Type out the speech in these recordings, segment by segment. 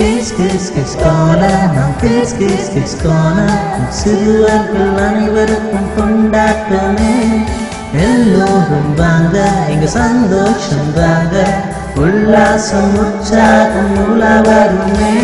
Kiss corner, நம் kiss corner. சிறுவர்கள் அனைவருக்கும் கொண்டாட்டமே. எல்லோரும் வாங்க, இங்க சந்தோஷம் வாங்க, உல்லாசம் உற்சாகம் உலவருமே.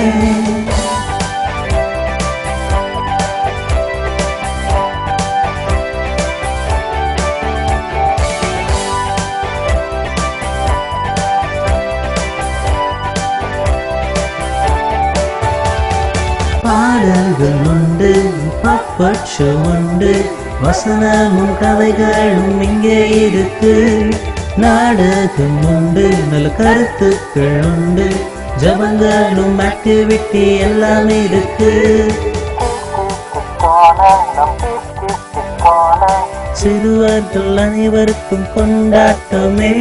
பாடல்கள் உண்டு, பப்பட் ஷோ உண்டு, வசனமும் கதைகளும் இங்கே இருக்கு. நாடகம் உண்டு, நல்ல கருத்துக்கள் உண்டு, ஜபங்களும் ஆக்டிவிட்டி எல்லாம் இருக்கு. சிறுவர்கள் அனைவருக்கும் கொண்டாட்டமே.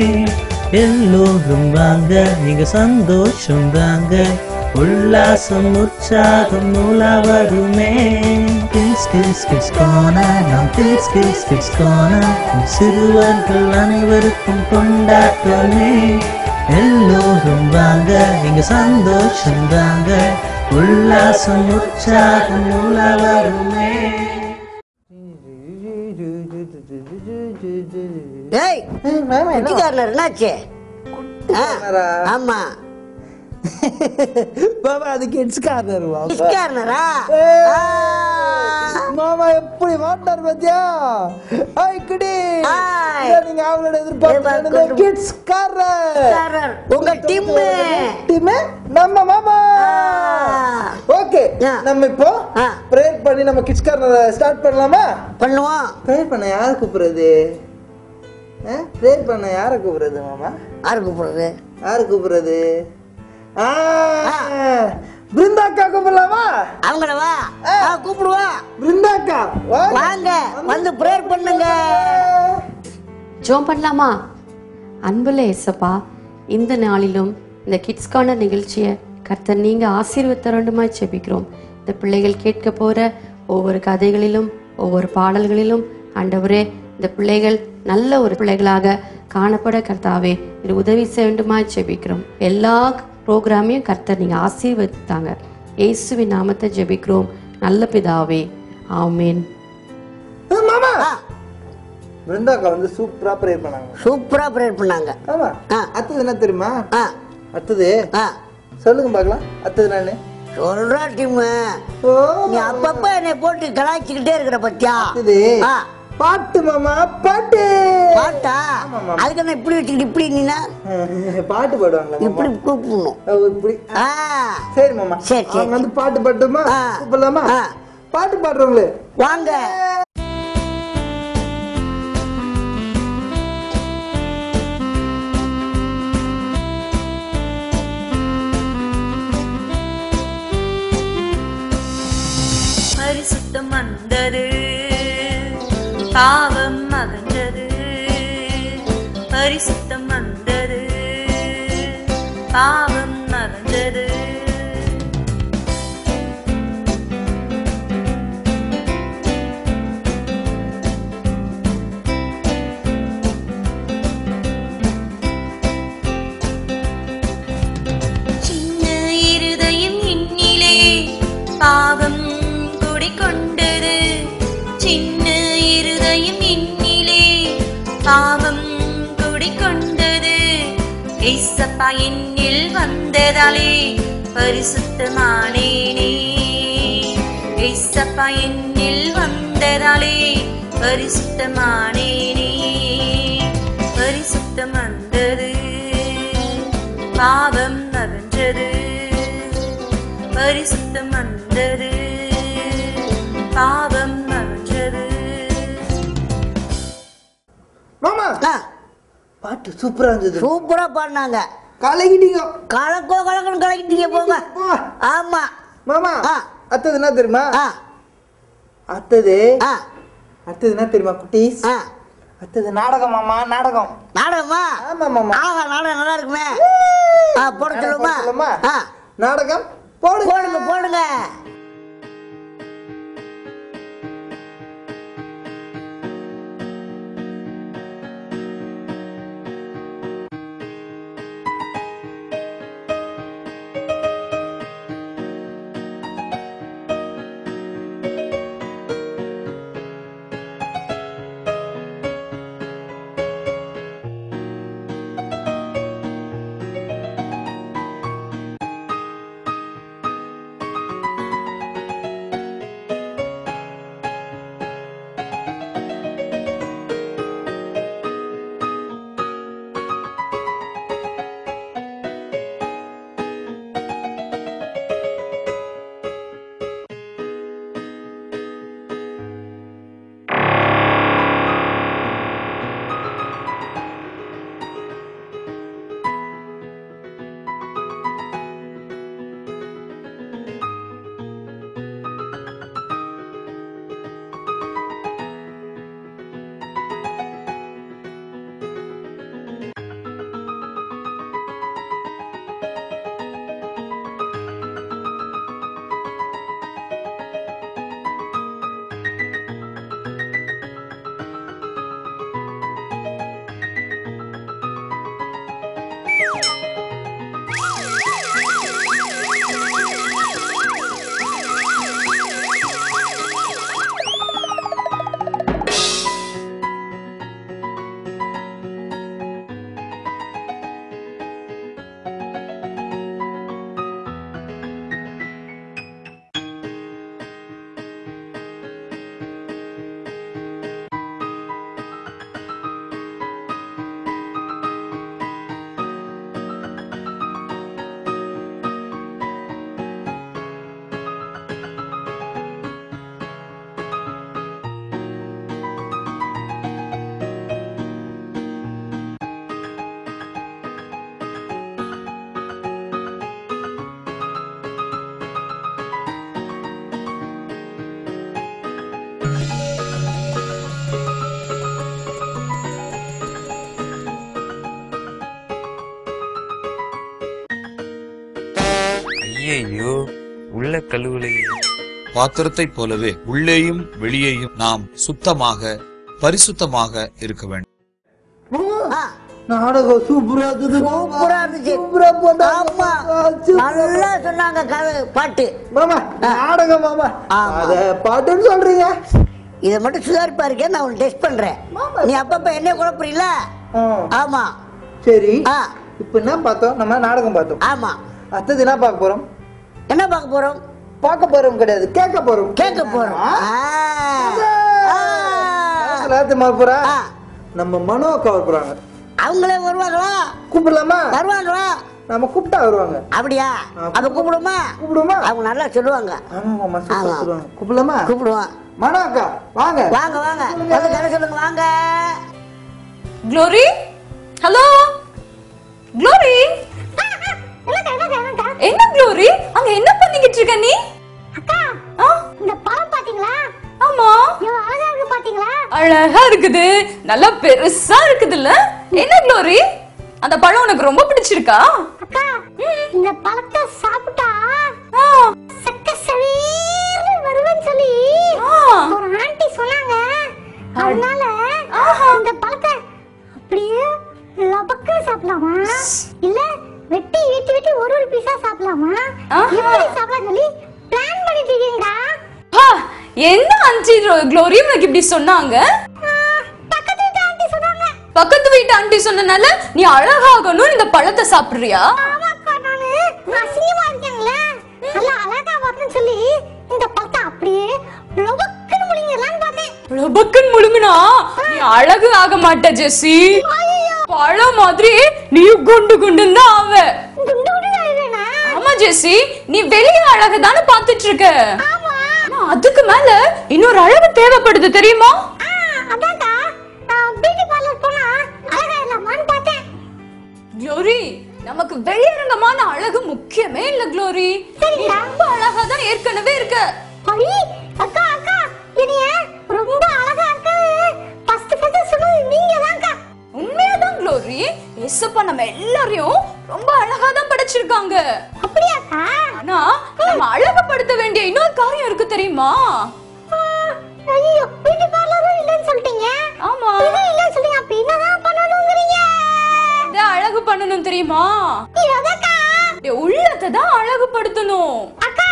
எல்லோரும் வாங்க, இங்க சந்தோஷம் வாங்க, உல்லாசம் உற்சாகம் உலவருமே. கிஸ் கார்னர், நம் கிஸ் கார்னர். சிறுவர்கள் அனைவருக்கும் கொண்டாட்டமே. எல்லோரும் வாங்க, இங்க சந்தோஷம் வாங்க, உல்லாசம் உற்சாகம் உலவருமே. என்னாச்சு? ஆமா மாமா, அது கிட்ஸ் கார்னர். கார்னரா? மாமா எப்படி மாட்டார் பாத்தியா? ஹாய் குடி, நீங்க அவங்களோட எதிர்பார்த்து கிட்ஸ் கார்னர். உங்க டீம் நம்ம மாமா. ஓகே, நம்ம இப்போ பிரேயர் பண்ணி நம்ம கிட்ஸ் கார்னர் ஸ்டார்ட் பண்ணலாமா? பண்ணுவோம். பிரேயர் பண்ண யாரை கூப்பிடுறது? பிரேயர் பண்ண யாரை கூப்பிடுறது மாமா? யாரு கூப்பிடுறது? யாரு கூப்பிடுறது? பிருந்தாக்கா கூப்பிடலாமா? அவங்களவா கூப்பிடுவா. பிருந்தாக்கா வாங்க, வந்து பிரேயர் பண்ணுங்க. ஜெபம் பண்ணலாமா? அன்புள்ள இயேசப்பா, இந்த நாளிலும் இந்த கிட்ஸ் கார்னர் நிகழ்ச்சியை கர்த்தர் நீங்க ஆசீர்வதித்தரண்டுமாய் ஜெபிக்கிறோம். இந்த பிள்ளைகள் கேட்க போற ஒவ்வொரு கதைகளிலும் ஒவ்வொரு பாடல்களிலும் ஆண்டவரே, இந்த பிள்ளைகள் நல்ல ஒரு பிள்ளைகளாக காணப்பட கர்த்தாவே இது உதவி செய்ய வேண்டுமாய் ஜெபிக்கிறோம். எல்லா ப்ரோக்ராமையும் கர்த்தர் நீங்க ஆசீர்வதித்தாங்க. இயேசுவின் நாமத்தை ஜெபிக்கிறோம் நல்ல பிதாவே, ஆமென். மாமா, பிருந்தாக்கா வந்து சூப்பரா பிரேயர் பண்ணாங்க. சூப்பரா பிரேயர் பண்ணாங்க. ஆமா. அடுத்தது என்ன தெரியுமா? அடுத்தது சொல்லுங்க பாக்கலாம். அடுத்தது நானு சொல்றா டீம். நீ அப்பப்ப என்னை போட்டு கலாய்ச்சிக்கிட்டே இருக்கிற பத்தியா? பாட்டு மாமா, பாட்டு. பாட்டா? அதுக்கு என்ன இப்படி வச்சுக்கிட்டு இப்படி நீனா பாட்டு பாடுவாங்களா? இப்படி கூப்பிடணும். இப்படி. சரி மாமா, சரி அவங்க வந்து பாட்டு பாட்டுமா கூப்பிடலாமா? பாட்டு பாடுறவங்களே வாங்க. பரிசுத்தம் வந்தது, பாவம் அகன்றது. பரிசுத்தம் வந்தது, பாவம் அகன்றது. சின்ன இருதயம் என்னிலே பாவம் குடிகொண்டது. சின்ன இருதயம் என்னிலே பாவம் குடிகொண்டது. ஏசப்பா என்னில் வந்ததாலே பரிசுத்தமானேனே. ஏசப்பா என்னில் வந்ததாலே பரிசுத்தமானேனே. பரிசுத்தம் வந்தது, பாவம் அகன்றது. பரிசுத்தம் வந்தது, பாவம் அகன்றது. மாமா, பாட்டு சூப்பரா இருந்தது. சூப்பரா பாடினாங்க. கலக்கிட்டீங்க. கலக்கணும் கலக்கிட்டீங்க போங்க. ஆமா மாமா, அடுத்தது என்ன தெரியுமா? அடுத்தது என்ன தெரியுமா குட்டீஸ்? அடுத்தது நாடகம் மாமா. நாடகம். நாடகமா? ஆமா மாமா. நாடகம் நல்லா இருக்குமே. போட சொல்லுமா? நாடகம் போடுங்க போடுங்க. ஐயோ உள்ள கழுவுலையே. பாத்திரத்தை போலவே உள்ளேயும் வெளியேயும் நாம் சுத்தமாக பரிசுத்தமாக இருக்க வேண்டும். நாடகம் சூப்பரா இருந்தது. சூப்பரா இருந்துச்சு. சூப்பரா போட்டா. ஆமா. நல்லா சொன்னாங்க பாட்டு. மாமா நாடகம் மாமா. ஆமா. அத பாட்டுன்னு சொல்றீங்க. இதை மட்டும் சுதாரிப்பா இருக்கேன், நான் உனக்கு டெஸ்ட் பண்றேன். நீ அப்பப்ப என்ன குழப்பறீல? ஆமா. சரி. இப்ப என்ன பார்த்தோம்? நம்ம நாடகம் பார்த்தோம். ஆமா. அடுத்தது என்ன பார்க்க போறோம்? என்ன பார்க்க போறோம்? பார்க்க போறோம் கிடையாது, கேட்க போறோம். கேட்க போறோம். நம்ம மனோ கவர் போறாங்க. அவங்களே வருவாங்களா? கூப்பிடலாமா? வருவாங்களா? நம்ம கூப்பிட்டா வருவாங்க. அப்படியா? அப்ப கூப்பிடுமா? கூப்பிடுமா? அவங்க நல்லா சொல்லுவாங்க. ஆமா மாமா சொல்லுவாங்க. கூப்பிடலாமா? கூப்பிடுவான். மனோ அக்கா வாங்க வாங்க வாங்க வந்து கதை சொல்லுங்க. வாங்க க்ளோரி. Hello glory. என்ன க்ளோரி அங்க என்ன பண்ணிக்கிட்டு இருக்க நீ? அக்கா இந்த பழம் பாத்தீங்களா? ஆமா. எவ்வளவு அழகா இருக்கு பாத்தீங்களா? அழகா இருக்குது, நல்லா பெருசா இருக்குதுல்ல. என்ன க்ளோரி அந்த பழம் உனக்கு ரொம்ப பிடிச்சிருக்கா? அக்கா இந்த பழத்தை சாப்பிட்டா சக்க சவீர்னு வருவேன்னு சொல்லி ஒரு ஆண்டி சொன்னாங்க. அதனால இந்த பழத்தை அப்படியே லபக்கு சாப்பிடலாமா இல்ல வெட்டி வெட்டி வெட்டி ஒரு ஒரு பீஸா சாப்பிடலாமா எப்படி சாப்பிடலாம் சொல்லி பிளான் பண்ணிட்டு இருக்கீங்களா? என்ன ஆண்டி க்ளோரி உனக்கு இப்படி சொன்னாங்க? பக்கத்து வீட்டு ஆண்டி சொன்னாங்க. பக்கத்து வீட்டு ஆண்டி சொன்னனால நீ அழகாகணும் இந்த பழத்தை சாப்பிடுறியா? ஆமாக்கா நானு அசிங்கமா இருக்கேன்ல, நல்லா அழகா வரணும்னு சொல்லி இந்த பழத்தை அப்படியே லபக்குன்னு முழுங்கிடலான்னு பார்த்தேன். லபக்குன்னு முழுங்குனா நீ அழகு ஆக மாட்ட ஜெசி. பழம் மாதிரி நீ குண்டு குண்டுன்னு தான் ஆவ. குண்டு குண்டு ஆயிடுவேனா? ஆமா ஜெசி, நீ வெளிய அழகு தானே பாத்துட்டு இருக்க. ஆமா. அதுக்கு மேல இன்னொரு அழகு தேவைப்படுது தெரியுமா? அதான்க்கா நான் பியூட்டி பார்லர் போனா அழகா இல்லாமான்னு பார்த்தேன். க்ளோரி நமக்கு வெளியரங்கமான அழகு முக்கியமே இல்ல க்ளோரி. நீ ரொம்ப அழகா தான் ஏற்கனவே இருக்க. ஐ அக்கா அக்கா என்னைய ரொம்ப அழகா இருக்கு ஃபர்ஸ்ட் சொன்னது நீங்க தான்க்கா. உண்மையாதான் க்ளோரி, ஏசப்பா நம்ம எல்லாரையும் ரொம்ப அழகா தான் படைச்சிருக்காங்க. அப்படியாக்கா? ஆனா நம்ம அழகுபடுத்த வேண்டிய இன்னொரு காரியம் இருக்கு தெரியுமா? ஐயோ பியூட்டி பார்லரும் இல்லன்னு சொல்லிட்டீங்க. ஆமா. இது இல்லன்னு சொல்றீங்க. அப்ப என்னதான் பண்ணணும்ங்கறீங்க? இத அழகு பண்ணனும் தெரியுமா? எதக்கா? உள்ளத்தை தான் அழகுபடுத்தணும். அக்கா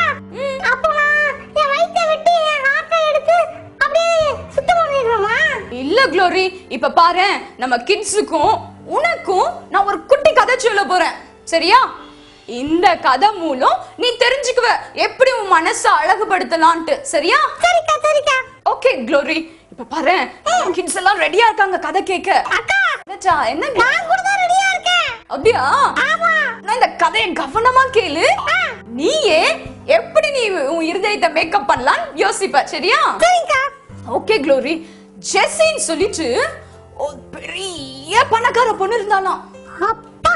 அப்ப நான் என் வயித்தை வெட்டி என் ஹார்ட்டை எடுத்து அப்படியே சுத்தம் பண்ணிடுறோமா? இல்ல க்ளோரி, இப்ப பாரு நம்ம கிட்ஸுக்கும் உனக்கும் நான் ஒரு குட்டி கதை சொல்ல போறேன், சரியா? இந்த கதை மூலம் நீ தெரிஞ்சுக்குவ எப்படி உன் மனசை அழகுபடுத்தலாம்னு, சரியா? சரிக்கா சரிக்கா. ஓகே க்ளோரி, இப்ப பாரு கிட்ஸ் எல்லாம் ரெடியா இருக்காங்க கதை கேட்க. அக்கா என்ன நான் கூட தான் ரெடியா இருக்கேன். அப்படியா? ஆமா. நான் இந்த கதையை கவனமா கேளு. நீயே எப்படி நீ உன் இருதயத்தை மேக்கப் பண்ணலாம் யோசிப்ப, சரியா? சரிக்கா. ஓகே க்ளோரி, ஜெசின்னு சொல்லிட்டு ஒரு பெரிய பணக்கார பொண்ணு இருந்தாலாம். அப்பா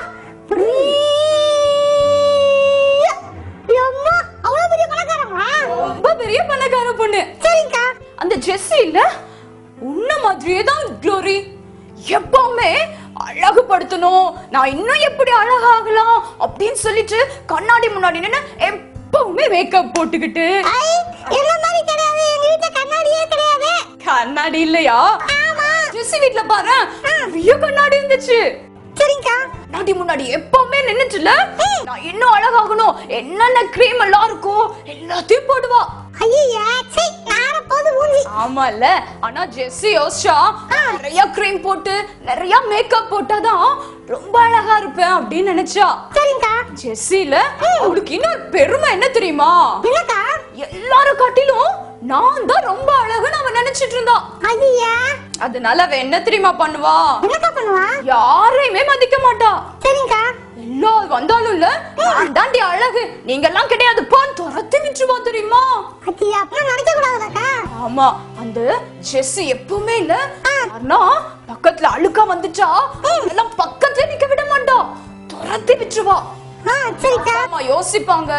அம்மா அவ்வளவு பெரிய பணக்காரமா? ரொம்ப பெரிய பணக்கார பொண்ணு. சரிக்கா. அந்த ஜெசி இல்ல உன்ன மாதிரியே தான் க்ளோரி, எப்பவுமே அழகுபடுத்தணும், நான் இன்னும் எப்படி அழகாகலாம் அப்படின்னு சொல்லிட்டு கண்ணாடி முன்னாடி நின்னு எப்பவுமே மேக்கப் போட்டுக்கிட்டு. என்ன மாதிரி கிடையாது, எங்க வீட்ல கண்ணாடியே கிடையாது. கண்ணாடி இல்லையா? ஜெசி வீட்ல பாரு நிறைய கண்ணாடி இருந்துச்சு. சரிக்கா. கண்ணாடி முன்னாடி எப்பவுமே நின்னுட்டுல நான் இன்னும் அழகாகணும், என்னென்ன கிரீம் எல்லாம் இருக்கோ எல்லாத்தையும் போடுவா. ஐயா சீ நார போது மூஞ்சி. ஆமால, ஆனா ஜெசி யோசிச்சா நிறைய கிரீம் போட்டு நிறைய மேக்கப் போட்டாதான் ரொம்ப அழகா இருப்பேன் அப்படின்னு நினைச்சா. சரிக்கா. ஜெசில அவளுக்கு இன்னொரு பெருமை என்ன தெரியுமா? என்னக்கா? எல்லாரும் காட்டிலும் நான் தான் ரொம்ப அழகுன்னு அவ நினைச்சிட்டு இருந்தா. ஐயா அதனால அவ என்ன தெரியுமா பண்ணுவா? என்னக்கா பண்ணுவா? யாரையுமே மதிக்க மாட்டா. சரிக்கா. எல்லாரும் வந்தாலும் இல்ல நான் தாண்டி அழகு, நீங்க எல்லாம் கிடையாது போன்னு துரத்தி விட்டுருவா தெரியுமா? ஐயா அப்ப நினைக்க கூடாதுலக்கா. ஆமா, அந்த ஜெசி எப்பவுமே இல்ல ஆனா பக்கத்துல அழுக்கா வந்துட்டா எல்லாம் பக்கத்துல நிக்க விட மாட்டா, துரத்தி விட்டுருவா. சரிக்கா. அம்மா யோசிப்பாங்க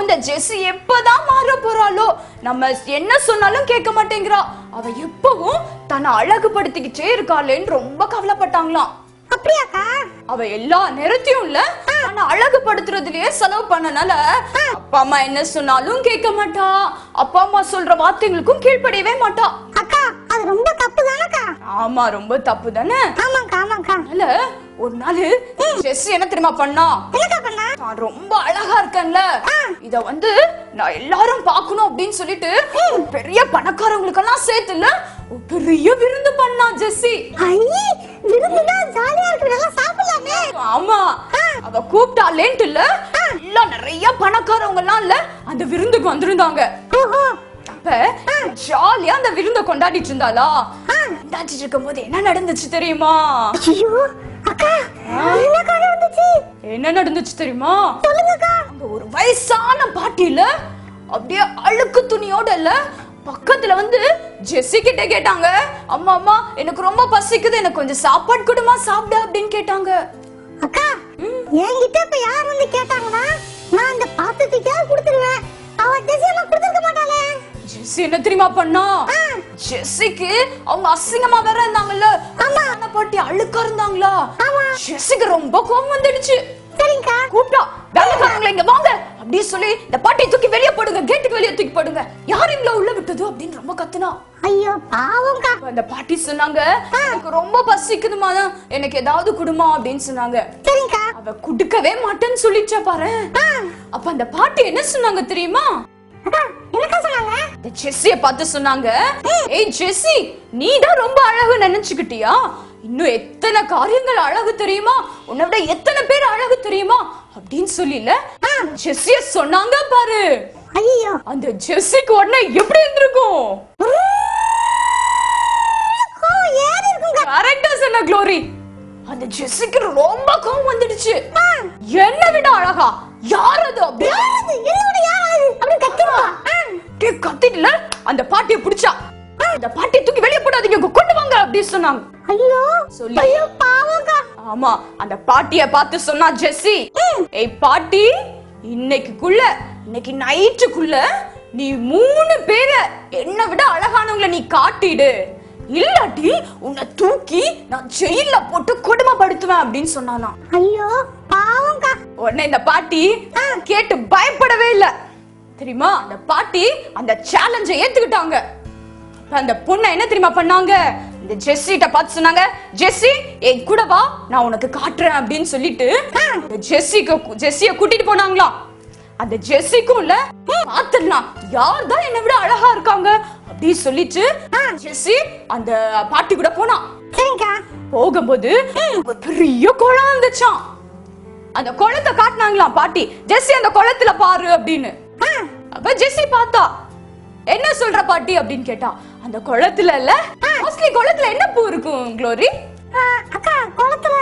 இந்த ஜெசி எப்பதான் மாற போறாளோ, நம்ம என்ன சொன்னாலும் கேட்க மாட்டேங்கிறா, அவ எப்பவும் தன்னை அழகுபடுத்திக்கிட்டே இருக்காளேன்னு ரொம்ப கவலைப்பட்டாங்களாம். அப்படியாக்கா? அவ எல்லா நேரத்தையும் இல்ல ஆனா அழகுபடுத்துறதுலயே செலவு பண்ணனால அப்பா அம்மா என்ன சொன்னாலும் கேட்க மாட்டா, அப்பா அம்மா சொல்ற வார்த்தைகளுக்கும் கீழ்ப்படியவே மாட்டா. அக்கா அது ரொம்ப தப்பு தானக்கா? ஆமா ரொம்ப தப்பு தானே. ஆமாக்கா ஆமாக்கா. இல்ல ஒரு நாள் ஜெஸ்ஸி என்ன தெரியுமா பண்ணா? என்னக்கா பண்ணா? நான் ரொம்ப அழகா இருக்கேன்ல, இத வந்து நான் எல்லாரும் பார்க்கணும் அப்படின்னு சொல்லிட்டு பெரிய பணக்காரங்களுக்கெல்லாம் சேர்த்துல பெரிய விருந்து பண்ணா ஜெஸ்ஸி. ஐயே விருந்துனா ஜாலியா இருக்கு, நல்லா சாப்பிடலாமே. ஆமா அவ கூப்பிட்டாலேன்ட்டு இல்ல, எல்லாம் நிறைய பணக்காரவங்க எல்லாம் இல்ல அந்த விருந்துக்கு வந்திருந்தாங்க. அப்ப ஜாலியா அந்த விருந்த கொண்டாடிட்டு இருந்தாளா, கொண்டாடிட்டு இருக்கும் போது என்ன நடந்துச்சு தெரியுமா? ஐயோ அக்கா என்னக்கா நடந்துச்சு? என்ன நடந்துச்சு தெரியுமா? சொல்லுங்கக்கா. அங்க ஒரு வயசான பாட்டில அப்படியே அழுக்கு துணியோட இல்ல பக்கத்துல வந்து ஜெஸ்ஸி கிட்ட கேட்டாங்க, அம்மா அம்மா எனக்கு ரொம்ப பசிக்குது, எனக்கு கொஞ்சம் சாப்பாடு கொடுமா சாப்பிட அப்படின்னு கேட்டாங்க. அக்கா என்கிட்ட இப்ப யார் வந்து கேட்டாங்கன்னா நான் அந்த பாத்திரத்துக்கே கொடுத்துருவேன். அவ ஜெஸ்ஸி எல்லாம் கொடுத்துருக்க மாட்டாளே. ஜெஸ்ஸி என்ன தெரியுமா பண்ணா? ஜெஸ்ஸிக்கு அவங்க அசிங்கமா வேற இருந்தாங்கல்ல, அந்த பாட்டி அழுக்கா இருந்தாங்களா, ஜெஸ்ஸிக்கு ரொம்ப கோவம் வந்துடுச்சு. சரிங்கக்கா. கூப்பிட்டா, வேலைக்காரங்கள இங்க வாங்க அப்படின்னு சொல்லி இந்த பாட்டியை தூக்கி வெளியே போடுங்க, கேட்டுக்கு வெளியே தூக்கி போடுங்க, யார் இவங்கள உள்ள விட்டது அப்படின்னு ரொம்ப கத்துனா. ஐயோ பாவம்க்கா. அந்த பாட்டி சொன்னாங்க, எனக்கு ரொம்ப பசிக்குதுமா, எனக்கு ஏதாவது குடுமா அப்படின்னு சொன்னாங்க. சரிங்கக்கா. அவ குடுக்கவே மாட்டேன்னு சொல்லிச்சா பாரு. அப்ப அந்த பாட்டி என்ன சொன்னாங்க தெரியுமா? அக்கா என்னக்கா சொன்னாங்க? ஜெஸ்ஸிய பார்த்து சொன்னாங்க, ஏய் ஜெஸ்ஸி நீ தான் ரொம்ப அழகு நினைச்சுக்கிட்டியா? இன்னும் எத்தனை காரியங்கள் அழகு தெரியுமா, உன்னை விட எத்தனை பேர் அழகு தெரியுமா அப்படின்னு சொல்லில ஜெஸ்ஸிய சொன்னாங்க பாரு. ஐயோ அந்த ஜெஸ்ஸிக்கு உடனே எப்படி இருந்திருக்கும்? கரெக்டா சொன்ன க்ளோரி. அந்த ஜெஸ்ஸிக்கு ரொம்ப கோவம் வந்துடுச்சு. என்ன விட அழகா யார் அது அப்படி கத்திட்டுல அந்த பாட்டியை பிடிச்சா, அந்த பாட்டியை தூக்கி வெளியே போடாதீங்க, கொண்டு வாங்க அப்படி சொன்னாங்க. ஐயோ சொல்லி ஐயோ பாவம்க்கா. ஆமா அந்த பாட்டியை பார்த்து சொன்னா ஜெஸ்ஸி, ஏய் பாட்டி இன்னைக்கு நைட்டுக்குள்ள நீ 3 பேரை என்ன விட அழகானவங்களை நீ காட்டிடு, இல்லாட்டி உன்னை தூக்கி நான் ஜெயில போட்டு கொடுமைப்படுத்துவேன் அப்படின்னு சொன்னாலாம். ஐயோ பாவம்க்கா. உடனே இந்த பாட்டி கேட்டு பயப்படவே இல்ல தெரியுமா? அந்த பாட்டி அந்த சேலஞ்சை ஏத்துக்கிட்டாங்க. அந்த பொண்ணை என்ன தெரியுமா பண்ணாங்க? இந்த ஜெஸ்ஸிட்ட பார்த்து சொன்னாங்க, ஜெஸ்ஸி என் கூட வா நான் உனக்கு காட்டுறேன் அப்படின்னு சொல்லிட்டு ஜெஸ்ஸிய கூட்டிட்டு போனாங்களாம். அந்த ஜெஸ்ஸிக்கும் இல்ல பாத்துடலாம் யார் தான் என்னை விட அழகா இருக்காங்க அப்படின்னு சொல்லிட்டு ஜெஸ்ஸி அந்த பாட்டி கூட போனா. போகும்போது பெரிய குளம் இருந்துச்சாம். அந்த குளத்தை காட்டினாங்களாம் பாட்டி, ஜெஸ்ஸி அந்த குளத்துல பாரு அப்படின்னு. அப்ப ஜெஸ்ஸி பார்த்தா, என்ன சொல்ற பாட்டி அப்படின்னு கேட்டா, அந்த குளத்துல இல்ல மோஸ்ட்லி குளத்துல என்ன பூ இருக்கும் க்ளோரி? அக்கா குளத்துல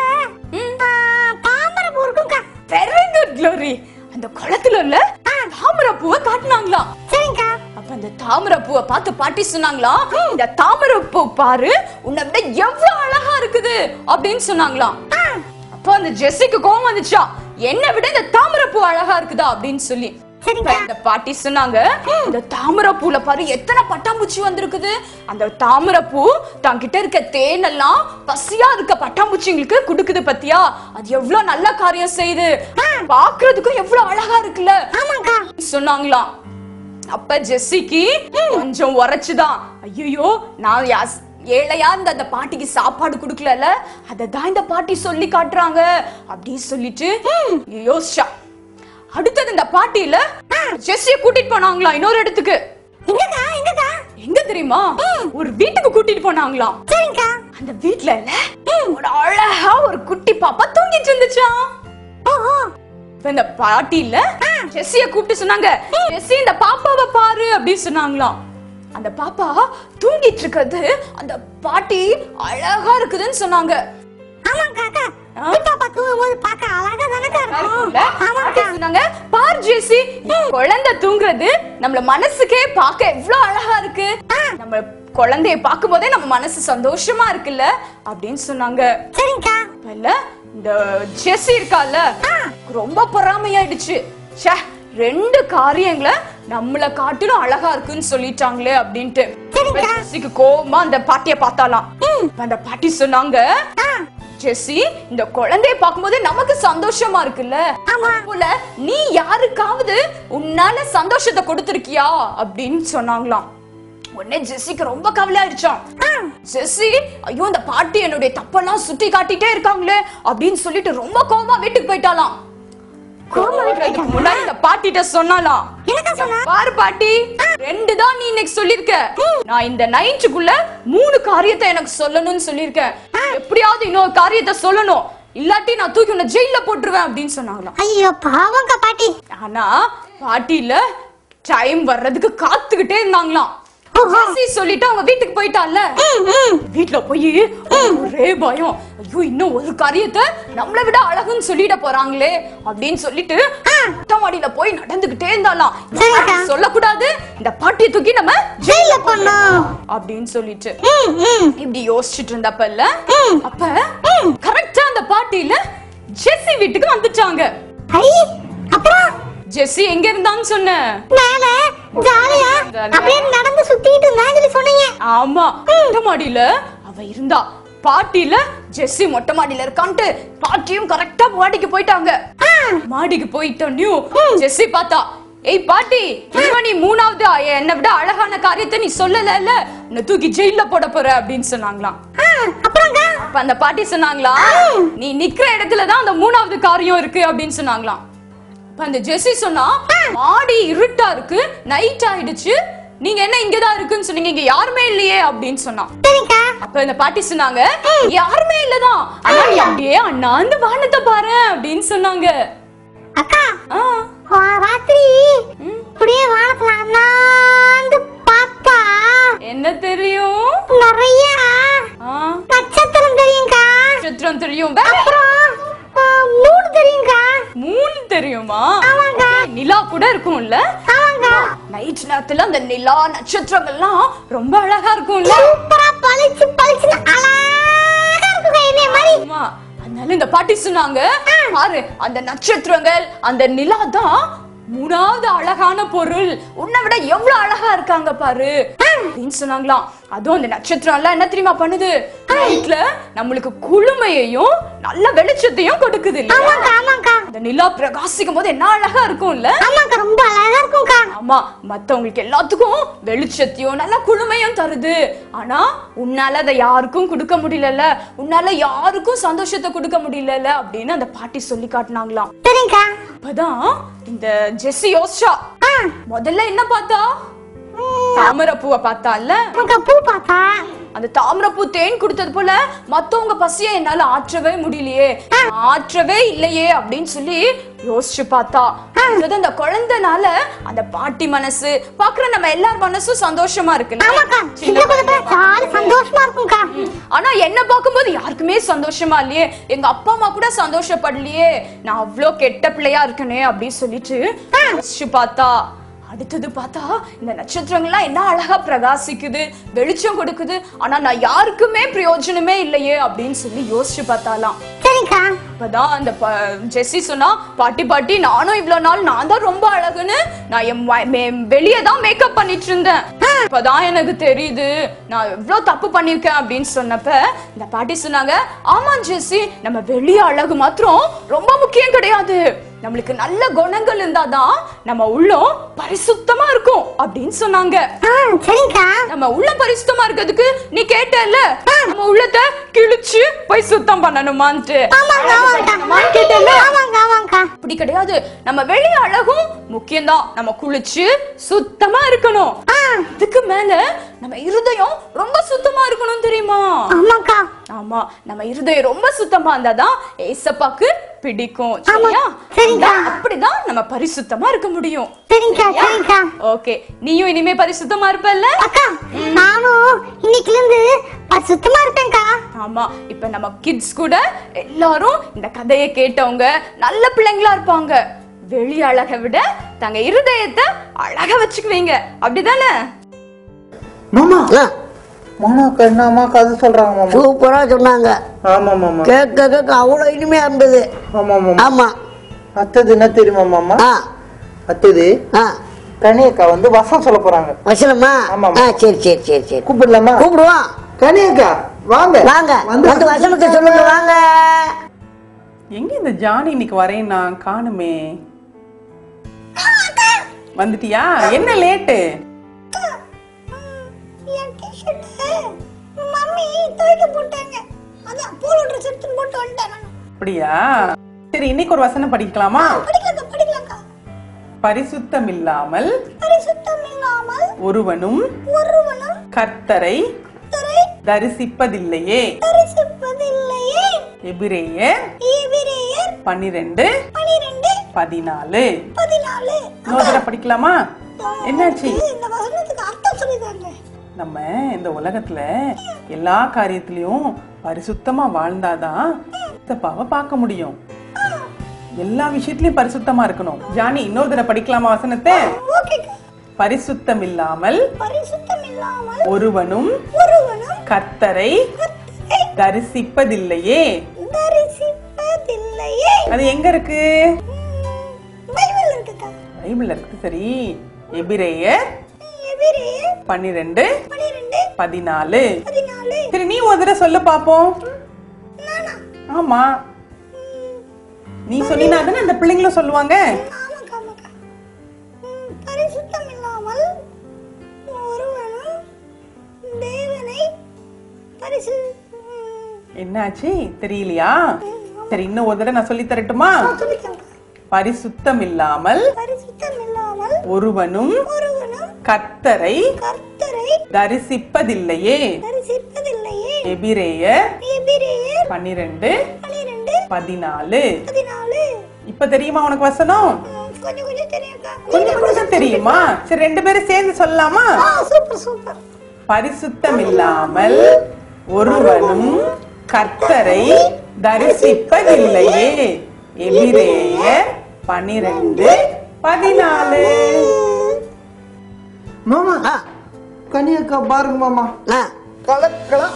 தாமரை பூ இருக்கும்க்கா. Very good glory. அந்த குளத்துல இல்ல தாமரை பூவை காட்டினாங்களாம். சரிங்கக்கா. அப்ப அந்த தாமரை பூவை பார்த்து பாட்டி சொன்னாங்களாம், இந்த தாமரை பூ பாரு உன்னை விட எவ்வளவு அழகா இருக்குது அப்படின்னு சொன்னாங்களாம். அப்ப அந்த ஜெஸ்ஸிக்கு கோவம் வந்துச்சா, என்ன விட இந்த தாமரை பூ அழகா இருக்குதா அப்படின்னு சொல்லி. இந்த பாட்டி சொன்னாங்க, இந்த தாமரை பூல பாரு எத்தனை பட்டாம்பூச்சி வந்திருக்குது, அந்த தாமரை பூ தங்கிட்ட இருக்க தேனெல்லாம் பசியா இருக்க பட்டாம்பூச்சிங்களுக்கு குடுக்குது பத்தியா, அது எவ்வளவு நல்ல காரியம் செய்யுது, பாக்குறதுக்கும் எவ்வளவு அழகா இருக்குல்ல சொன்னாங்களாம். அப்ப ஜெஸ்ஸிக்கு கொஞ்சம் உரைச்சுதான், ஐயோ நான் ஏழையா அந்த பாட்டிக்கு சாப்பாடு குடுக்கல, அததான் இந்த பாட்டி சொல்லி காட்டுறாங்க அப்படின்னு சொல்லிட்டு யோசிச்சா. அடுத்தது இந்த பாட்டியில ஜெஸ்ஸிய கூட்டிட்டு போனாங்களா இன்னொரு இடத்துக்கு. எங்க தெரியுமா? ஒரு வீட்டுக்கு கூட்டிட்டு போனாங்களாம். அந்த வீட்ல ஒரு அழகா ஒரு குட்டி பாப்பா தூங்கிட்டு இருந்துச்சா. இந்த பாட்டியில ஜெஸ்ஸிய கூப்பிட்டு சொன்னாங்க, ஜெஸ்ஸி இந்த பாப்பாவை பாரு அப்படின்னு சொன்னாங்களாம். அந்த பாப்பா தூங்கிட்டு இருக்கிறது அந்த பாட்டி அழகா இருக்குதுன்னு சொன்னாங்க. பார் ஜெஸ்ஸி, குழந்தை தூங்குறது நம்ம மனசுக்கே பார்க்க எவ்வளவு அழகா இருக்கு, நம்ம குழந்தைய பார்க்கும் போதே நம்ம மனசு சந்தோஷமா இருக்குல்ல அப்படின்னு சொன்னாங்க. இந்த ஜெஸ்ஸி இருக்கால ரொம்ப பொறாமையாயிடுச்சு. 2 காரியங்களை நம்மள காட்டிலும் அழகா இருக்குன்னு சொல்லிட்டாங்களே அப்படின்ட்டு ஜெஸ்ஸிக்கு கோவமா அந்த பாட்டிய பார்த்தாலாம். அந்த பாட்டி சொன்னாங்க, ஜெஸ்ஸி, இந்த குழந்தைய பார்க்கும்போது நமக்கு சந்தோஷமா இருக்குல்ல, போல நீ யாருக்காவது உன்னால சந்தோஷத்தை கொடுத்திருக்கியா அப்படின்னு சொன்னாங்களாம். உடனே ஜெஸ்ஸிக்கு ரொம்ப கவலையாயிடுச்சான். ஜெஸ்ஸி, ஐயோ இந்த பாட்டி என்னுடைய தப்பெல்லாம் சுட்டி காட்டிட்டே இருக்காங்களே அப்படின்னு சொல்லிட்டு ரொம்ப கோவமா வீட்டுக்கு போயிட்டாலாம். முன்னாடி இந்த பாட்டிட்ட சொன்னாலாம், பாரு பாட்டி, 2 தான் நீ இன்னைக்கு சொல்லிருக்க. நான் இந்த நைட்டுக்குள்ள 3 காரியத்தை எனக்கு சொல்லணும்னு சொல்லிருக்கேன். எப்படியாவது இன்னொரு காரியத்தை சொல்லணும், இல்லாட்டி நான் தூக்கி உன்னை ஜெயில போட்டுருவேன் அப்படின்னு சொன்னாங்களாம். ஐயோ பாவங்க பாட்டி. ஆனா பாட்டில டைம் வர்றதுக்கு காத்துக்கிட்டே இருந்தாங்களாம். ஜெஸ்ஸி சொல்லிட்டு அவங்க வீட்டுக்கு போயிட்டால, வீட்டுல போய் ஒரே பயம், ஐயோ இன்னும் ஒரு காரியத்தை நம்மளை விட அழகுன்னு சொல்லிட போறாங்களே அப்படின்னு சொல்லிட்டு மாடியில போய் நடந்துகிட்டே இருந்தாலாம். சொல்லக்கூடாது, இந்த பாட்டியை தூக்கி நம்ம ஜெயில போடணும் அப்படின்னு சொல்லிட்டு இப்படி யோசிச்சுட்டு இருந்தப்ப அப்ப கரெக்டா அந்த பாட்டியில ஜெஸ்ஸி வீட்டுக்கு வந்துட்டாங்க. ஜெஸ்ஸி எங்க இருந்தான்னு சொன்ன? மேல ஜாலியா அப்படியே நடந்து சுத்திட்டு இருந்தாங்க சொன்னீங்க. ஆமா, மொட்டை மாடியில அவ இருந்தா. பாட்டில ஜெஸ்ஸி மொட்டை மாடியில இருக்கான்ட்டு பாட்டியும் கரெக்டா மாடிக்கு போயிட்டாங்க. மாடிக்கு போயிட்டோம் ஜெஸ்ஸி பார்த்தா, ஏய் பாட்டி, நீ 3வது என்னை விட அழகான காரியத்தை நீ சொல்லல, உன்னை தூக்கி ஜெயில போட போற அப்படின்னு சொன்னாங்களாம். அப்ப அந்த பாட்டி சொன்னாங்களா, நீ நிக்கிற இடத்துலதான் அந்த 3வது காரியம் இருக்கு அப்படின்னு சொன்னாங்களாம். அந்த ஜெஸ்ஸி சொன்னா, மாடி இருட்டா இருக்கு, நைட் ஆயிடுச்சு, நீங்க என்ன இங்கதான் இருக்குன்னு சொன்னீங்க, இங்க யாருமே இல்லையே அப்படின்னு சொன்னா. அப்ப இந்த பாட்டி சொன்னாங்க, யாருமே இல்லதான், ஆனா நீ அப்படியே அண்ணாந்து வானத்தை பாரு அப்படின்னு சொன்னாங்க. அக்கா, ராத்திரி அப்படியே வானத்துல அண்ணாந்து பார்த்தா என்ன தெரியும்? நிறைய நட்சத்திரம் தெரியும்க்கா. நட்சத்திரம் தெரியும், மூணு தெரியும்க்கா. 3 தெரியுமா? நிலா கூட இருக்கும்ல. நைட் நேரத்துல அந்த நிலா நட்சத்திரங்கள்லாம் ரொம்ப அழகா இருக்கும்ல. சூப்பரா பளிச்சு பளிச்சு அழகா இருக்குங்க என்ன மாதிரி. ஆமா, அதனால இந்த பாட்டி சொன்னாங்க, பாரு அந்த நட்சத்திரங்கள் அந்த நிலா தான் 3வது அழகான பொருள், உன்னை விட எவ்வளவு அழகா இருக்காங்க பாரு அப்படின்னு சொன்னாங்களாம். அதுவும் அந்த நட்சத்திரம் எல்லாம் என்ன தெரியுமா பண்ணுது? நைட்ல நம்மளுக்கு குளுமையையும் நல்ல வெளிச்சத்தையும் கொடுக்குது. அந்த நிலா பிரகாசிக்கும் போது என்ன அழகா இருக்கும்ல. ரொம்ப அழகா இருக்கும்க்கா. ஆமா, மத்தவங்களுக்கு எல்லாத்துக்கும் வெளிச்சத்தையும் நல்ல குளுமையும் தருது. ஆனா உன்னால அதை யாருக்கும் கொடுக்க முடியல, உன்னால யாருக்கும் சந்தோஷத்தை கொடுக்க முடியல அப்படின்னு அந்த பாட்டி சொல்லி காட்டினாங்களாம். சரிங்கக்கா. அப்பதான் இந்த ஜெஸ்ஸி யோசிச்சா, முதல்ல என்ன பார்த்தா? தாமரை பூவை பார்த்தால. பூ பார்த்தா அந்த தாமரைப்பூ தேன் கொடுத்தது போல மத்தவங்க பசிய என்னால ஆற்றவே முடியலையே, ஆற்றவே இல்லையே அப்படின்னு சொல்லி யோசிச்சு பார்த்தா. அந்த குழந்தைனால அந்த பாட்டி மனசு பாக்குற நம்ம எல்லார் மனசும் சந்தோஷமா இருக்குல்ல. ஆனா என்ன பார்க்கும்போது யாருக்குமே சந்தோஷமா இல்லையே, எங்க அப்பா அம்மா கூட சந்தோஷப்படலையே, நான் அவ்வளோ கெட்ட பிள்ளையா இருக்கனே அப்படின்னு சொல்லிட்டு யோசிச்சு பார்த்தா. அடுத்தது பார்த்தா இந்த நட்சத்திரங்கள்லாம் என்ன அழகா பிரகாசிக்குது, வெளிச்சம் கொடுக்குது, ஆனா நான் யாருக்குமே பிரயோஜனமே இல்லையே அப்படின்னு சொல்லி யோசிச்சு பார்த்தாலாம். அப்பதான் அந்த ஜெஸ்ஸி சொன்னா, பாட்டி பாட்டி, நானும் இவ்வளவு நாள் நான் தான் ரொம்ப அழகுன்னு நான் வெளியே தான் மேக்கப் பண்ணிட்டு இருந்தேன், இப்பதான் எனக்கு தெரியுது நான் எவ்வளவு தப்பு பண்ணிருக்கேன் அப்படின்னு சொன்னப்ப இந்த பாட்டி சொன்னாங்க, ஆமா ஜெஸ்ஸி, நம்ம வெளிய அழகு மாத்திரம் ரொம்ப முக்கியம் கிடையாது, நம்மளுக்கு நல்ல குணங்கள் இருந்தாதான் நம்ம உள்ளம் பரிசுத்தமா இருக்கும் அப்படின்னு சொன்னாங்க. நம்ம உள்ள பரிசுத்தமா இருக்கிறதுக்கு நீ கேட்டல, நம்ம உள்ளத்தை கிழிச்சு போய் சுத்தம் பண்ணணுமான்ட்டு. அப்படி கிடையாது, நம்ம வெளிய அழகும் முக்கியம்தான், நம்ம குளிச்சு சுத்தமா இருக்கணும். இதுக்கு மேல நம்ம இருதயம் ரொம்ப சுத்தமா இருக்கணும் தெரியுமா? ஆமா, நம்ம இருதயம் ரொம்ப சுத்தமா இருந்தாதான் ஏசப்பாக்கு பிடிக்கும். சரியா? அப்படிதான் நம்ம பரிசுத்தமா இருக்க முடியும். ஓகே, நீயும் இனிமே பரிசுத்தமா இருப்பல்ல? நானும் இன்னைக்குல இருந்து பரிசுத்தமா இருப்பேன்க்கா. ஆமா, இப்ப நம்ம கிட்ஸ் கூட எல்லாரும் இந்த கதையை கேட்டவங்க நல்ல பிள்ளைங்களா இருப்பாங்க. வெளி அழகை விட தங்க இருதயத்தை அழகா வச்சுக்குவீங்க, அப்படிதானே? மாமா மாமாக்கா என்னம்மா கதை சொல்றாங்க மாமா? சூப்பரா சொன்னாங்க. ஆமா மாமா, கேட்க கேட்க அவ்வளவு இனிமையா இருந்தது. ஆமா மாமா. ஆமா, அத்தது என்ன தெரியுமா மாமா? அத்தது கனியக்கா வசனம் சொல்ல போறாங்க. வசனமா? ஆமா. சரி சரி சரி சரி, கூப்பிடலாமா? கூப்பிடுவோம். கனியக்கா வாங்க வாங்க வந்து வசனத்தை சொல்லுங்க வாங்க. எங்க இந்த ஜானி இன்னைக்கு வரேன் நான் காணுமே. வந்துட்டியா? என்ன லேட்டு? மம்மி துவைக்க போட்டாங்க. அதான் போலோ Dress எடுத்து போட்டு வந்துட்டேன். அப்படியா? சரி இன்னைக்கு ஒரு வசனம் படிக்கலாமா? படிக்கலாம்க்கா. பரிசுத்தம் இல்லாமல் ஒருவனும் கர்த்தரை தரிசிப்பதில்லையே. எபிரேயர் 12:14. படிக்கலாமா? என்னாச்சு? நம்ம இந்த உலகத்துல எல்லா காரியத்திலயும் பரிசுத்தமா வாழ்ந்தாதான் பாவ பார்க்க முடியும். எல்லா விஷயத்திலயும் பரிசுத்தமா இருக்கணும். ஜானி இன்னொரு தடவை படிக்கலாமா வசனத்தை? பரிசுத்தம் இல்லாமல் ஒருவனும் கர்த்தரை தரிசிப்பதில்லையே. அது எங்க இருக்கு? பைபிள்ல இருக்கு. சரி எபிரேயர் 12:14. சரி நீ ஒரு தடவை சொல்ல பாப்போம். ஆமா நீ சொன்னா தானே அந்த பிள்ளைங்களும் சொல்லுவாங்க. என்னாச்சு தெரியலையா? சரி இன்னும் ஒரு தடவை நான் சொல்லி தரட்டுமா? பரிசுத்தம் இல்லாமல் ஒருவனும் கர்த்தரை தரிசிப்பதில்லையே. எபிரேயர் 12:14. இப்ப தெரியுமா உனக்கு வசனம்? கொஞ்சம் கொஞ்சம் தெரியுமா? சரி ரெண்டு பேரும் சேர்ந்து சொல்லலாமா? பரிசுத்தம் இல்லாமல் ஒருவனும் கர்த்தரை தரிசிப்பதில்லையே. எபிரேயர் 12:14. மாமா கனியக்கா பாருங்க மாமா. கலக்கலா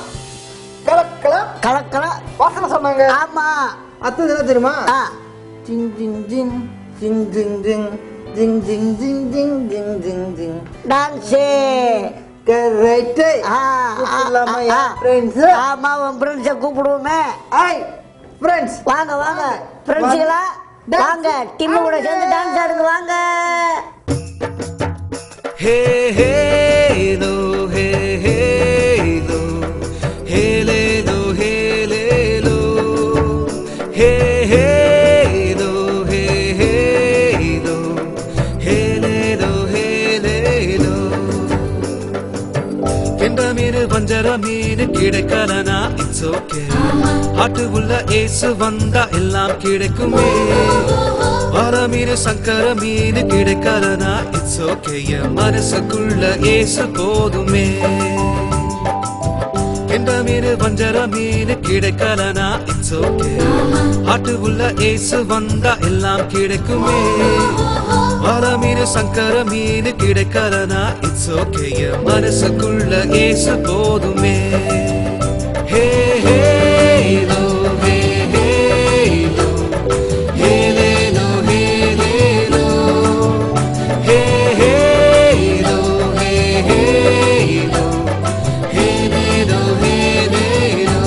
கலக்கலா கலக்கலா வாசனை சொன்னாங்க. ஆமா அத்தது என்ன தெரியுமா? ஜிங் ஜிங் ஜிங் ஜிங் ஜிங் ஜிங் ஜிங் ஜிங் ஜிங் ஜிங் ஜிங் ஜிங் ஜிங் டான்ஸ். கரெக்ட். கூப்பிடலாமா என் ஃப்ரெண்ட்ஸ்? ஆமா உன் ஃப்ரெண்ட்ஸை கூப்பிடுவோமே. ஐ ஃப்ரெண்ட்ஸ் வாங்க வாங்க ஃப்ரெண்ட்ஸுகளா வாங்க டீம் கூட சேர்ந்து டான்ஸ் ஆடுங்க வாங்க. ஹே ஹே லோ ஹே ஹே லோ ஹே லே லோ ஹே லே லோ ஹே ஹே லோ ஹே ஹே லோ ஹே லே லோ ஹே லே லோ. கெண்ட மீன் வஞ்சர மீன் கிடைக்கலனா இட்ஸ் ஓகே. ஆட்டு உள்ள ஏசு வந்தா எல்லாம் கிடைக்குமே. வர மீன் சங்கர மீன் கிடைக்கலனா இட்ஸ் ஓகே. மனசுக்குள்ள ஏசு போதுமே. கெண்ட மீன் வஞ்சர மீன் கிடைக்கலனா இட்ஸ் ஓகே. ஆட்டு உள்ள ஏசு வந்தா எல்லாம் கிடைக்குமே. வர மீன் சங்கர மீன் கிடைக்கலனா இட்ஸ் ஓகே. மனசுக்குள்ள ஏசு போதுமே. ஹே ஹே லோ ஹே ஹே லோ ஹே லே லோ ஹே லே லோ ஹே ஹே லோ ஹே ஹே லோ ஹே லே லோ ஹே லே லோ.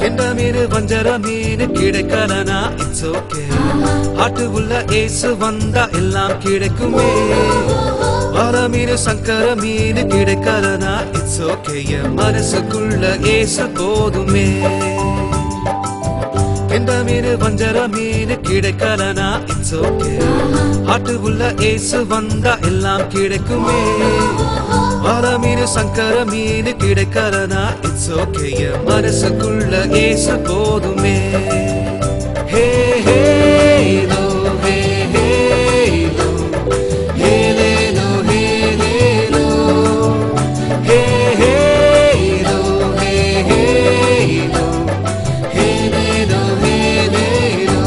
கெண்ட மீன் வஞ்சர மீன் கிடைக்கலனா இட்ஸ் ஓகே. ஆட்டு உள்ள ஏசு வந்தா எல்லாம் கிடைக்குமே. வர மீன் சங்கர மீன் கிடைக்கலனா இட்ஸ் ஓகே. மனசுக்குள்ள ஏசு போதுமே. கெண்ட மீன் வஞ்சர மீன் கிடைக்கலனா இட்ஸ் ஓகே. ஆட்டு உள்ள ஏசு வந்தா எல்லாம் கிடைக்குமே. வர மீன் சங்கர மீன் கிடைக்கலனா இட்ஸ் ஓகே. மனசுக்குள்ள ஏசு போதுமே. ஹே ஹே லோ ஹே ஹே லோ ஹே லே லோ ஹே லே லோ ஹே ஹே லோ ஹே ஹே லோ ஹே லே லோ ஹே லே லோ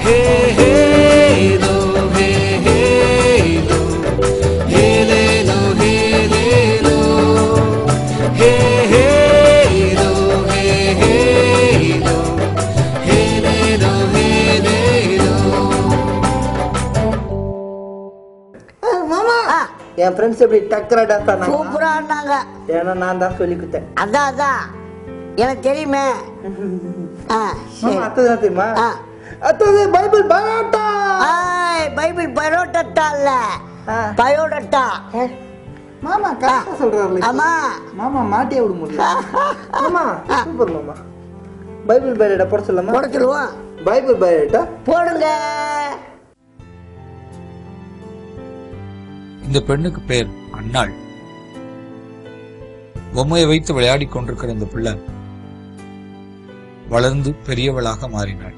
ஹே ஹே லோ ஹே ஹே லோ ஹே லே லோ ஹே லே லோ ஹே ஹே லோ ஹே ஹே லோ என் ஃப்ரெண்ட்ஸ் எப்படி டக்கரா டான்ஸ் ஆடுனாங்க? சூப்பரா ஆடினாங்க. ஏன்னா நான் தான் சொல்லி கொடுத்தேன். அதான் எனக்கு தெரியுமே. மாமா அடுத்தது தெரியுமா? அடுத்தது பைபிள் பயோடா. பைபிள் பயோடா இல்ல, பயோடா. மாமா கரெக்டா சொல்றாரு. ஆமா மாமா மாட்டியே விட முடியல. மாமா சூப்பர் மாமா. பைபிள் பயோடா போட சொல்லலாமா? போட சொல்லுவோம். பைபிள் பயோடா போடுங்க. இந்த பெண்ணுக்கு பேர் அன்னாள். பொம்மையை வைத்து விளையாடி கொண்டிருக்கிற இந்த பிள்ளை வளர்ந்து பெரியவளாக மாறினாள்.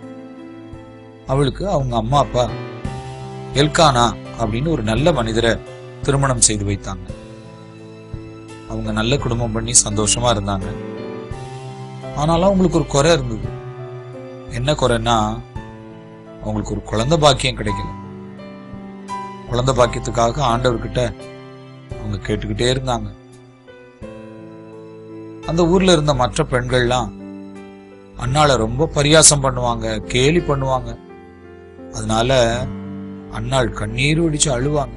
அவளுக்கு அவங்க அம்மா அப்பா எல்கானா அப்படின்னு ஒரு நல்ல மனிதரை திருமணம் செய்து வைத்தாங்க. அவங்க நல்ல குடும்பம் பண்ணி சந்தோஷமா இருந்தாங்க. ஆனாலும் அவங்களுக்கு ஒரு குறை இருந்தது. என்ன குறைன்னா, அவங்களுக்கு ஒரு குழந்தை பாக்கியம் கிடைக்கல. குழந்தை பாக்கியத்துக்காக ஆண்டவர்கிட்ட அவங்க கேட்டுக்கிட்டே இருந்தாங்க. அந்த ஊர்ல இருந்த மற்ற பெண்கள்லாம் அன்னாளை ரொம்ப பரியாசம் பண்ணுவாங்க, கேலி பண்ணுவாங்க. அதனால அன்னாள் கண்ணீர் வடிச்சு அழுவாங்க.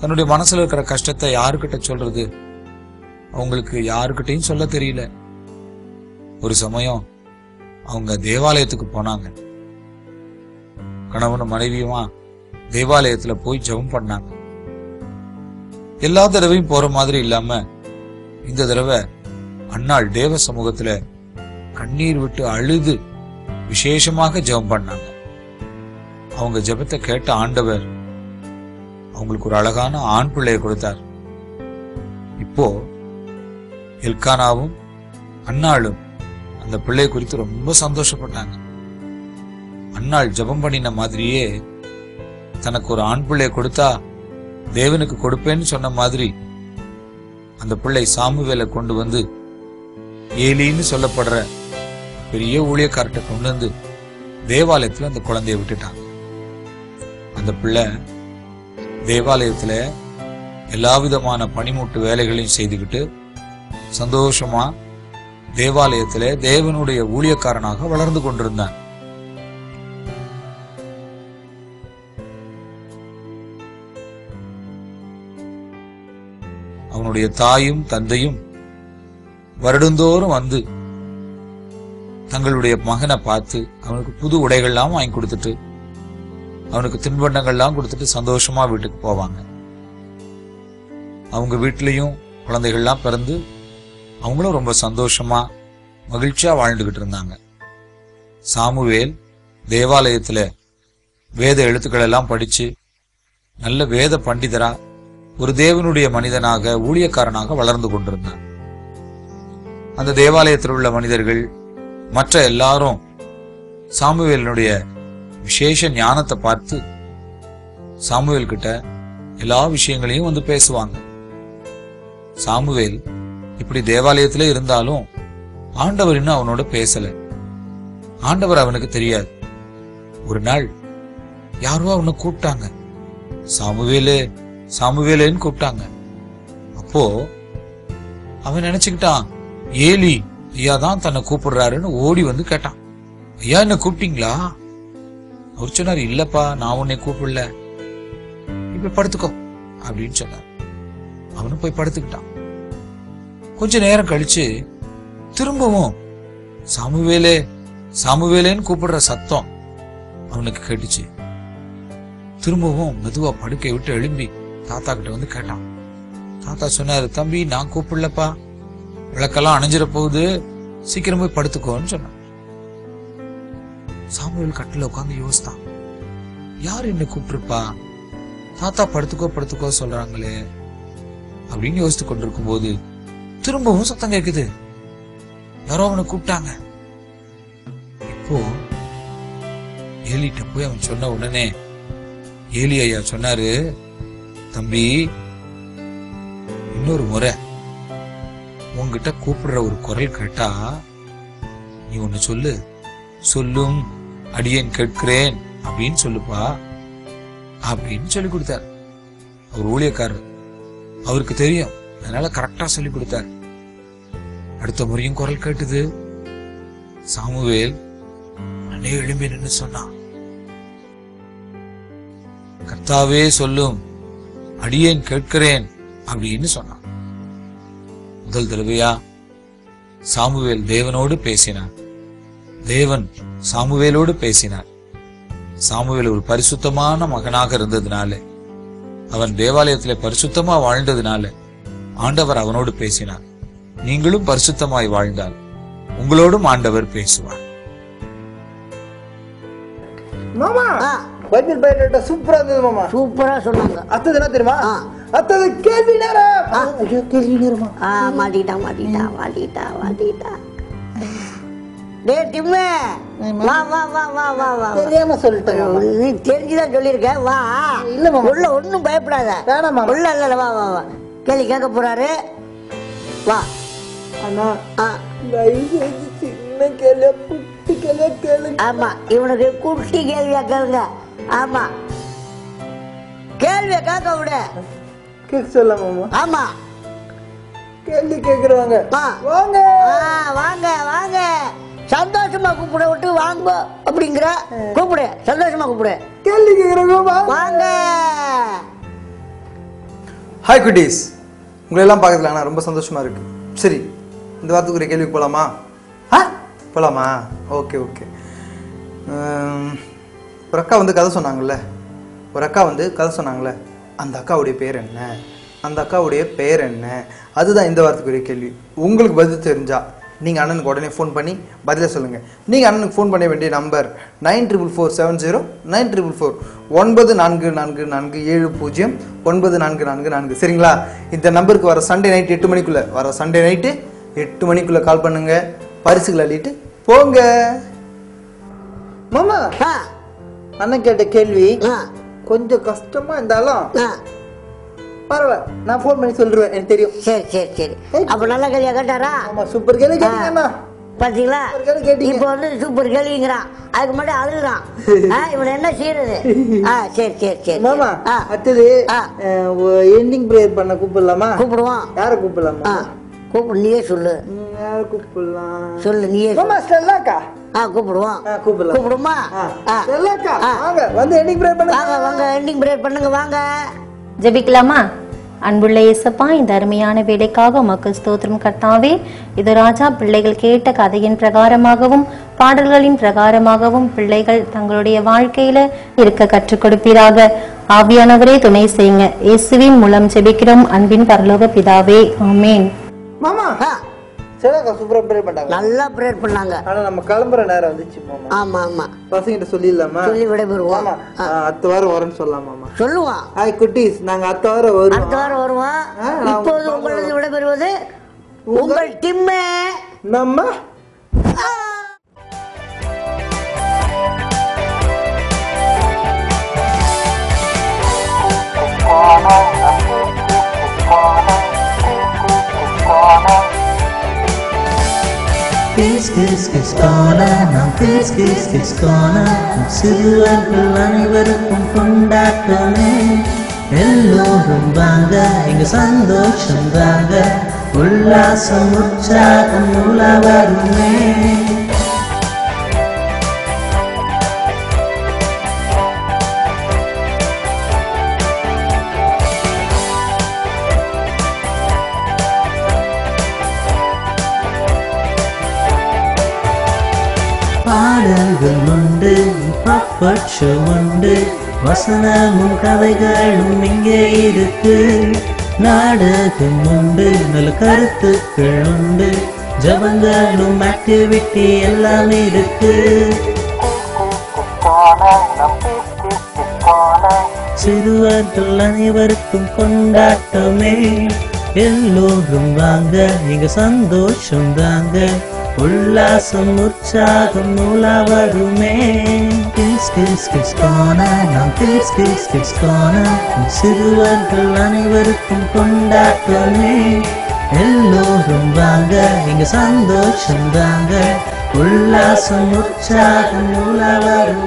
தன்னுடைய மனசுல இருக்கிற கஷ்டத்தை யாருக்கிட்ட சொல்றது, அவங்களுக்கு யாருக்கிட்டையும் சொல்ல தெரியல. ஒரு சமயம் அவங்க தேவாலயத்துக்கு போனாங்க. கணவனும் மனைவியுமா தேவாலயத்துல போய் ஜெபம் பண்ணாங்க. எல்லா தடவையும் போற மாதிரி இல்லாம இந்த தடவை அன்னாள் தேவ சமூகத்துல கண்ணீர் விட்டு அழுது விசேஷமாக ஜெபம் பண்ணாங்க. அவங்க ஜெபத்தை கேட்ட ஆண்டவர் அவங்களுக்கு ஒரு அழகான ஆண் பிள்ளையை கொடுத்தார். இப்போ எல்கானாவும் அன்னாளும் அந்த பிள்ளை குறித்து ரொம்ப சந்தோஷப்பட்டாங்க. அன்னாள் ஜெபம் பண்ணின மாதிரியே தனக்கு ஒரு ஆண் பிள்ளையை கொடுத்தா தேவனுக்கு கொடுப்பேன்னு சொன்ன மாதிரி அந்த பிள்ளை சாமுவேலை கொண்டு வந்து ஏலின்னு சொல்லப்படுற பெரிய ஊழியக்கார்ட்ட கொண்டு வந்து தேவாலயத்துல அந்த குழந்தைய விட்டுட்டாங்க. அந்த பிள்ளை தேவாலயத்துல எல்லா விதமான பணிமூட்டு வேலைகளையும் செய்துக்கிட்டு சந்தோஷமா தேவாலயத்துல தேவனுடைய ஊழியக்காரனாக வளர்ந்து கொண்டிருந்தான். அவனுடைய தாயும் தந்தையும் வருடந்தோறும் வந்து தங்களுடைய மகனை பார்த்து அவனுக்கு புது உடைகள்லாம் வாங்கி கொடுத்துட்டு அவனுக்கு தின்பண்டங்கள்லாம் கொடுத்துட்டு சந்தோஷமா வீட்டுக்கு போவாங்க. அவங்க வீட்லயும் குழந்தைகள்லாம் பிறந்து அவங்களும் ரொம்ப சந்தோஷமா மகிழ்ச்சியா வாழ்ந்துகிட்டு இருந்தாங்க. சாமுவேல் தேவாலயத்துல வேத எழுத்துக்கள் எல்லாம் படிச்சு நல்ல வேத பண்டிதரா ஒரு தேவனுடைய மனிதனாக ஊழியக்காரனாக வளர்ந்து கொண்டிருந்தார். அந்த தேவாலயத்தில் உள்ள மனிதர்கள் மற்ற எல்லாரும் சாமுவேலினுடைய விசேஷ ஞானத்தை பார்த்து சாமுவேல் கிட்ட எல்லா விஷயங்களையும் வந்து பேசுவாங்க. சாமுவேல் இப்படி தேவாலயத்திலே இருந்தாலும் ஆண்டவர் இன்னும் அவனோட பேசல. ஆண்டவர் அவனுக்கு தெரியாது. ஒரு நாள் யாரோ அவனை கூப்பிட்டாங்க. சாமுவேலே சாமுவேலேன்னு கூப்பிட்டாங்க. அப்போ அவன் நினைச்சுக்கிட்டான், ஏலி ஐயா தான் தன்னை கூப்பிடுறாருன்னு ஓடி வந்து கேட்டான், ஐயா என்ன கூப்பிட்டீங்களா? அவர் சொன்னார், இல்லப்பா நான் உன்னை கூப்பிடல, இப்ப படுத்துக்கோ அப்படின்னு சொன்னார். அவனும் போய் படுத்துக்கிட்டான். கொஞ்ச நேரம் கழிச்சு திரும்பவும் சாமுவேலே சாமுவேலேன்னு கூப்பிடுற சத்தம் அவனுக்கு கேட்டுச்சு. திரும்பவும் மெதுவா படுக்கை விட்டு எழும்பி தாத்தா கிட்ட வந்து கேட்டான். தாத்தா சொன்னாரு, தம்பி நான் கூப்பிடலப்பா, விளக்கெல்லாம் அணைஞ்சிட போகுது, சீக்கிரம் போய் படுத்துக்கோன்னு சொன்னான். சாமுவேல் கட்டில உட்காந்து யோசித்தான், யார் என்ன கூப்பிட்டுருப்பா, தாத்தா படுத்துக்கோ படுத்துக்கோ சொல்றாங்களே அப்படின்னு யோசித்து கொண்டிருக்கும் போது திரும்பவும் சத்தம் கேக்குது. யாரோ அவனை கூப்பிட்டாங்க. இப்போ ஏலிட்ட போய் அவன் சொன்ன உடனே ஏலி ஐயா சொன்னாரு, தம்பி இன்னொரு முறை உன்கிட்ட கூப்பிடுற ஒரு குரல் கேட்டா நீ ஒண்ணு சொல்லு, சொல்லும் அடியேன் கேட்கிறேன் அப்படின்னு சொல்லுப்பா அப்படின்னு சொல்லி கொடுத்தார். அவர் ஊழியக்காரர், அவருக்கு தெரியும், அதனால கரெக்டா சொல்லி கொடுத்தார். அடுத்த முறையும் குரல் கேட்டுது. சாமுவேல் அன்னே எழும்பி நின்று சொன்னான், கர்த்தாவே சொல்லும் அடியேன் கேட்கிறேன் அப்படின்னு சொன்னான். முதல் தடவையா சாமுவேல் தேவனோடு பேசினார். தேவன் சாமுவேலோடு பேசினார். சாமுவேல் ஒரு பரிசுத்தமான மகனாக இருந்ததுனால, அவன் தேவாலயத்திலே பரிசுத்தமா வாழ்ந்ததுனால ஆண்டவர் அவனோடு பேசினார். நீங்களும் பரிசுத்தமாய் வாழ்ந்தால் உங்களோடும் ஆண்டவர் பேசுவார். மாமா பைபிள் பைபிள் சூப்பரா இருந்தது மாமா. சூப்பரா சொன்னாங்க. அத்தது என்ன தெரியுமா? அத்தது கேள்வி நேரம். ஐயோ கேள்வி நேரமா? மாட்டிட்டா. டேய் டிம்மே, வா. தெரியாம சொல்லிட்டேன். நீ தெரிஞ்சுதான் சொல்லியிருக்க. வா. இல்ல மாமா. உள்ள ஒண்ணும் பயப்படாத. வேணாம் மாமா. உள்ள இல்ல வா. கேள்வி கேட்க போறாரு. வா. அண்ணா தயவு செஞ்சு சின்ன கேள்வியா குட்டி கேள்வியா கேளுங்க. ஆமா, இவனுக்கு குட்டி கேள்வியா கேளுங்க. ஆமா, கேள்வியை கேட்க விட கேட்க சொல்ல மாமா. ஆமா, கேள்வி கேக்குறவங்க வாங்க. சந்தோஷமா கூப்பிட விட்டு வாங்க அப்படிங்கிற கூப்பிடு. சந்தோஷமா கூப்பிடு. கேள்வி கேக்குறவங்க வாங்க. ஹாய் குட்டீஸ், உங்களை எல்லாம் பார்க்கறதுல நான் ரொம்ப சந்தோஷமா இருக்கு. சரி, இந்த வாரத்துக்கு ஒரு கேள்வி போலாமா? போலாமா? ஓகே. ஒரு அக்கா வந்து கதை சொன்னாங்கல்ல. அந்த அக்காவுடைய பேர் என்ன? அதுதான் இந்த வாரத்துக்குரிய கேள்வி. உங்களுக்கு பதில் தெரிஞ்சா நீங்கள் அண்ணனுக்கு உடனே ஃபோன் பண்ணி பதிலை சொல்லுங்கள். நீங்கள் அண்ணனுக்கு ஃபோன் பண்ண வேண்டிய நம்பர் 94470944 9444709444. சரிங்களா? இந்த நம்பருக்கு வர சண்டே நைட் 8 மணிக்குள்ளே கால் பண்ணுங்க. பரிசுகள் அள்ளிட்டு போங்க. மாமா, அண்ணன் கேட்ட கேள்வி கொஞ்சம் கஷ்டமா இருந்தாலும் பரவாயில்ல, நான் ஃபோன் பண்ணி சொல்றேன். எனக்கு தெரியும். சரி. அப்ப நல்ல கேள்வியா கேட்டாரா? ஆமா, சூப்பர் கேள்வி கேட்டீங்கண்ணா. பாத்தீங்களா? இப்ப வந்து சூப்பர் கேள்விங்கிறான். அதுக்கு மட்டும் அழுகுறான். இவன் என்ன செய்யறது? சரி. மாமா, அடுத்தது எண்டிங் பிரேயர் பண்ண கூப்பிடலாமா? கூப்பிடுவோம். யார கூப்பிடலாமா? கூப்பிடு, நீயே சொல்லு. யார கூப்பிடலாம்? சொல்லு நீயே. மாமா, ஸ்டெல்லாக்கா கூப்பிடுவோம். கூப்பிடுமா? ஸ்டெல்லாக்கா வாங்க, வந்து எண்டிங் பிரேயர் பண்ணுங்க. வாங்க, எண்டிங் பிரேயர் பண்ணுங்க. வாங்க, ஜெபிக்கலாமா? அன்புள்ள இயேசப்பா, இந்த அருமையான வேலைக்காக உமக்கு ஸ்தோத்திரம் கர்த்தாவே. இது ராஜா பிள்ளைகள் கேட்ட கதையின் பிரகாரமாகவும் பாடல்களின் பிரகாரமாகவும் பிள்ளைகள் தங்களுடைய வாழ்க்கையில இருக்க கற்றுக் கொடுப்பீராக. ஆவியானவரே துணை செய்யுங்க. இயேசுவின் மூலம் ஜெபிக்கிறோம் அன்பின் பரலோக பிதாவே, ஆமேன். மாமா, ஸ்டெல்லாக்கா சூப்பரா பிரேயர் பண்ணாங்க. நல்லா பிரேயர் பண்ணாங்க. ஆனா நம்ம கிளம்புற நேரம் வந்துச்சு மாமா. ஆமா. பசங்கிட்ட சொல்லிடலாமா? சொல்லி விடைபெறுவோம். அடுத்த வாரம் வரேன்னு சொல்லலாம் மாமா. சொல்லுவான். ஹாய் குட்டீஸ், நாங்க அடுத்த வாரம் வருவோம். இப்போது உங்களது விடைபெறுவது உங்கள் டிம்மே. நம்ம கிஸ் கார்னர், கிஸ் கார்னர். சிறுவர்கள் அனைவருக்கும் கொண்டாட்டமே. எல்லோரும் வாங்க, இங்க சந்தோஷம் தாங்க. உல்லாசம் உற்சாகம் உலவருமே. பாடல்கள் உண்டு, பப்பட் ஷோ உண்டு, வசனமும் கதைகளும் இங்கே இருக்கு. நாடகம் உண்டு, நல்ல கருத்துக்கள் உண்டு, ஜபங்களும் ஆக்டிவிட்டி எல்லாம் இருக்கு. சிறுவர்கள் அனைவருக்கும் கொண்டாட்டமே. எல்லோரும் வாங்க, இங்க சந்தோஷம் தாங்க. உல்லாசம் உற்சாகம் உலவருமே. Kids corner, kids corner. சிறுவர்கள் அனைவருக்கும் கொண்டாட்டமே. எல்லோரும் வாங்க, இங்க சந்தோஷம் தாங்க. உல்லாசம் உற்சாகம் உலவருமே.